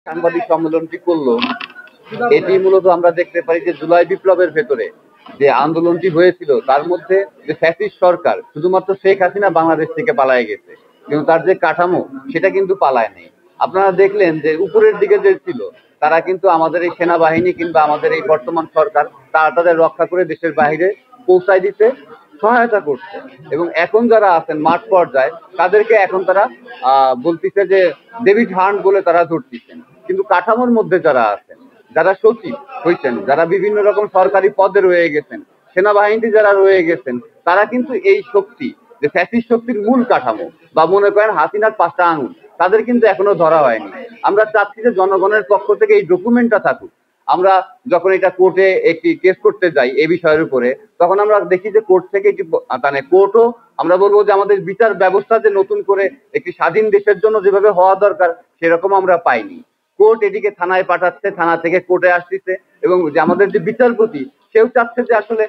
সাংবাদিক সম্মেলনটি করলো, এটি মূলত আমরা দেখতে পাই যে জুলাই বিপ্লবের ভেতরে যে আন্দোলনটি হয়েছিল তার মধ্যে যে ফ্যাসিস্ট সরকার শুধুমাত্র শেখ হাসিনা বাংলাদেশ থেকে পালায় গেছে, কিন্তু তার যে কাঠামো সেটা কিন্তু পালায় নেই। আপনারা দেখলেন যে উপরের দিকে যে ছিল তারা কিন্তু আমাদের এই সেনাবাহিনী কিংবা আমাদের এই বর্তমান সরকার তারা তাদের রক্ষা করে দেশের বাইরে পৌঁছায় দিতে সহায়তা করছে, এবং এখন যারা আছেন মাঠ পর্যায়ে তাদেরকে এখন তারা বলতেছে যে ডেভিড হান্ট বলে তারা ধরতেছেন। কিন্তু কাঠামোর মধ্যে যারা আছেন, যারা সচিব হয়েছেন, যারা বিভিন্ন রকম সরকারি পদে রয়ে গেছেন, সেনাবাহিনীতে যারা রয়ে গেছেন, তারা কিন্তু এই শক্তি যে ফ্যাসিস্ট শক্তির মূল কাঠামো বা মনে করেন হাসিনার 5টা আঙুল, তাদের কিন্তু এখনো ধরা হয়নি। আমরা চাচ্ছি যে জনগণের পক্ষ থেকে এই ডকুমেন্টটা থাকুক। আমরা যখন এটা কোর্টে একটি কেস করতে যাই এই বিষয়ের উপরে, তখন আমরা দেখি যে কোর্ট থেকে এটি মানে কোর্টও আমরা বলবো যে আমাদের বিচার ব্যবস্থা যে নতুন করে একটি স্বাধীন দেশের জন্য যেভাবে হওয়া দরকার সেরকম আমরা পাইনি। কোর্ট এটিকে থানায় পাঠাচ্ছে, থানা থেকে কোর্টে আসতেছে, এবং যে আমাদের যে বিচারপতি সেও চাচ্ছে যে আসলে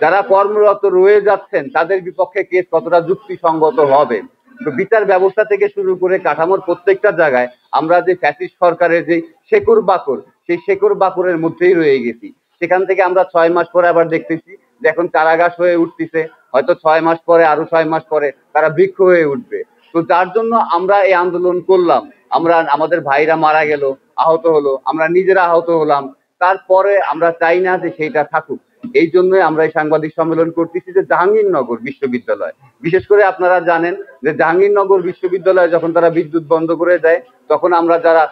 যারা কর্মরত রয়ে যাচ্ছেন তাদের বিপক্ষে কেস কতটা যুক্তিসঙ্গত হবে। তো বিচার ব্যবস্থা থেকে শুরু করে কাঠামোর প্রত্যেকটা জায়গায় আমরা যে ফ্যাসিস্ট সরকারের যে শেকড় বাকড়, সেই শেকড় বাকড়ের মধ্যেই রয়ে গেছি। সেখান থেকে আমরা 6 মাস পরে আবার দেখতেছি যে এখন চারাগাছ হয়ে উঠতেছে, হয়তো 6 মাস পরে আরো 6 মাস পরে তারা বৃক্ষ হয়ে উঠবে। তো যার জন্য আমরা এই আন্দোলন করলাম, আমরা আমাদের ভাইরা মারা গেল, আহত হলো, আমরা নিজেরা আহত হলাম, তারপরে আমরা চাই না যে সেইটা থাকুক। এই জন্যই আমরা এই সাংবাদিক সম্মেলন করতেছি যে জাহাঙ্গীরনগর বিশ্ববিদ্যালয়, বিশেষ করে আপনারা জানেন যে জাহাঙ্গীরনগর বিশ্ববিদ্যালয়ে যখন তারা বিদ্যুৎ বন্ধ করে দেয়, তখন আমরা যারা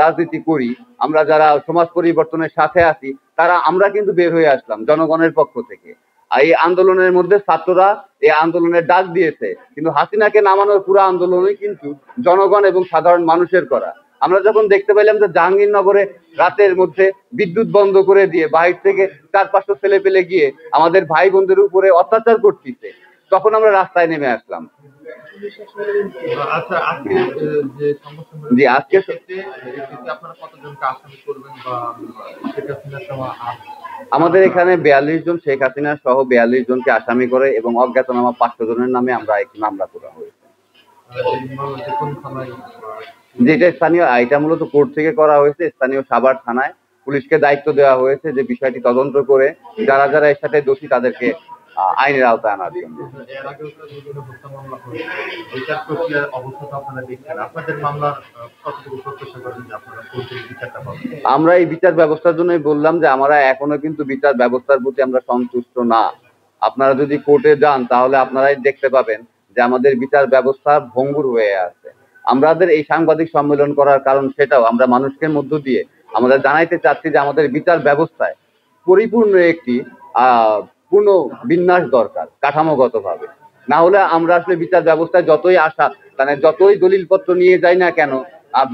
রাজনীতি করি, আমরা যারা সমাজ পরিবর্তনের সাথে আছি, তারা আমরা কিন্তু বের হয়ে আসলাম জনগণের পক্ষ থেকে। আর এই আন্দোলনের মধ্যে ছাত্ররা এই আন্দোলনের ডাক দিয়েছে, কিন্তু হাসিনাকে নামানোর পুরো আন্দোলনই কিন্তু জনগণ এবং সাধারণ মানুষের করা। আমরা যখন দেখতে পেলাম যে জাহাঙ্গীরনগরে রাতের মধ্যে বিদ্যুৎ বন্ধ করে দিয়ে বাহির থেকে 4-500 ছেলে পেলে গিয়ে আমাদের ভাই বোনদের উপরে অত্যাচার করতেছে, তখন আমরা রাস্তায় নেমে আসলাম। জি, আজকে আমাদের এখানে 42 জন শেখ হাসিনা সহ 42 জনকে আসামি করে এবং অজ্ঞাতনামা 500 জনের নামে আমরা একটি মামলা করা হয়েছে। যেটা স্থানীয়, এটা মূলত কোর্ট থেকে করা হয়েছে স্থানীয় সাভার থানায়। পুলিশকে দায়িত্ব দেওয়া হয়েছে যে বিষয়টি তদন্ত করে যারা যারা এর সাথে দোষী তাদেরকে আইনের আওতায় আনার জন্য। আমরা এই বিচার ব্যবস্থার জন্যই বললাম যে আমরা এখনো কিন্তু বিচার ব্যবস্থার প্রতি আমরা সন্তুষ্ট না। আপনারা যদি কোর্টে যান তাহলে আপনারাই দেখতে পাবেন যে আমাদের বিচার ব্যবস্থা ভঙ্গুর হয়ে আছে। আমাদের এই সাংবাদিক সম্মেলন করার কারণ সেটাও আমরা মানুষের মধ্য দিয়ে আমরা জানাইতে চাচ্ছি যে আমাদের বিচার ব্যবস্থায় পরিপূর্ণ একটি পূর্ণ বিন্যাস দরকার কাঠামোগতভাবে। না হলে আমরা আসলে বিচার ব্যবস্থায় যতই আশা মানে যতই দলিলপত্র নিয়ে যাই না কেন,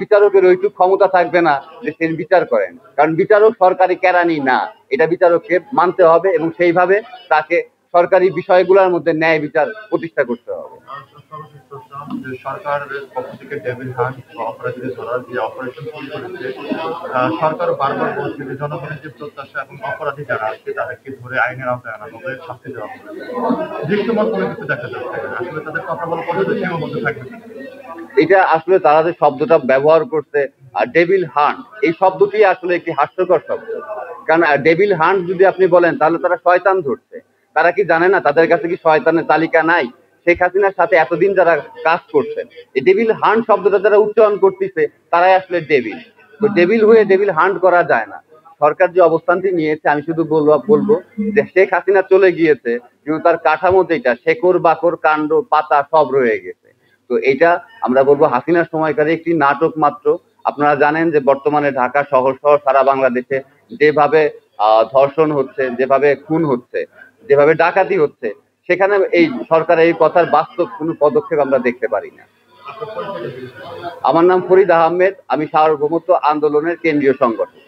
বিচারকের ওইটুক ক্ষমতা থাকবে না যে সে বিচার করেন, কারণ বিচারক সরকারি কেরানি না। এটা বিচারককে মানতে হবে এবং সেইভাবে তাকে সরকারি বিষয়গুলোর মধ্যে ন্যায় বিচার প্রতিষ্ঠা করতে হবে। সরকারের পক্ষ থেকে ডেভিড হান্ট অপরাধীদের ধরার যে অপারেশন শুরু করেছে, সরকার বারবার বলছে যে জনগণের যে প্রত্যাশা এবং অপরাধী যারা আছে তাদেরকে ধরে আইনের আওতায় আনা হবে, শাস্তি দেওয়া হবে। দৃশ্যমান কোনো কিছু দেখা যাচ্ছে না। আসলে তাদের কথা বলা পর্যন্ত সীমাবদ্ধ থাকবে। এটা আসলে তারা যে শব্দটা ব্যবহার করছে ডেভিল হান্ট, এই শব্দটি আসলে একটি হাস্যকর শব্দ। কারণ ডেভিল হান্ট যদি আপনি বলেন তাহলে তারা শয়তান ধরছে। তারা কি জানে না তাদের কাছে কি শয়তানের তালিকা নাই? শেখ হাসিনার সাথে এতদিন যারা কাজ করছেন, এই ডেভিল হান্ট শব্দটা যারা উচ্চারণ করতেছে তারাই আসলে ডেভিল। তো ডেভিল হয়ে ডেভিল হান্ট করা যায় না। সরকার যে অবস্থানটি নিয়েছে, আমি শুধু বলবো যে শেখ হাসিনা চলে গিয়েছে কিন্তু তার কাঠামো যেটা শেকড় বাকড় কাণ্ড পাতা সব রয়ে গেছে। তো এটা আমরা বলবো হাসিনার সময়কারে একটি নাটক মাত্র। আপনারা জানেন যে বর্তমানে ঢাকা শহর সহ সারা বাংলাদেশে যেভাবে ধর্ষণ হচ্ছে, যেভাবে খুন হচ্ছে, যেভাবে ডাকাতি হচ্ছে, সেখানে এই সরকারের এই কথার বাস্তব কোনো পদক্ষেপ আমরা দেখতে পারি না। আমার নাম ফরিদ আহমেদ, আমি সার্বভৌমত্ব আন্দোলনের কেন্দ্রীয় সংগঠক।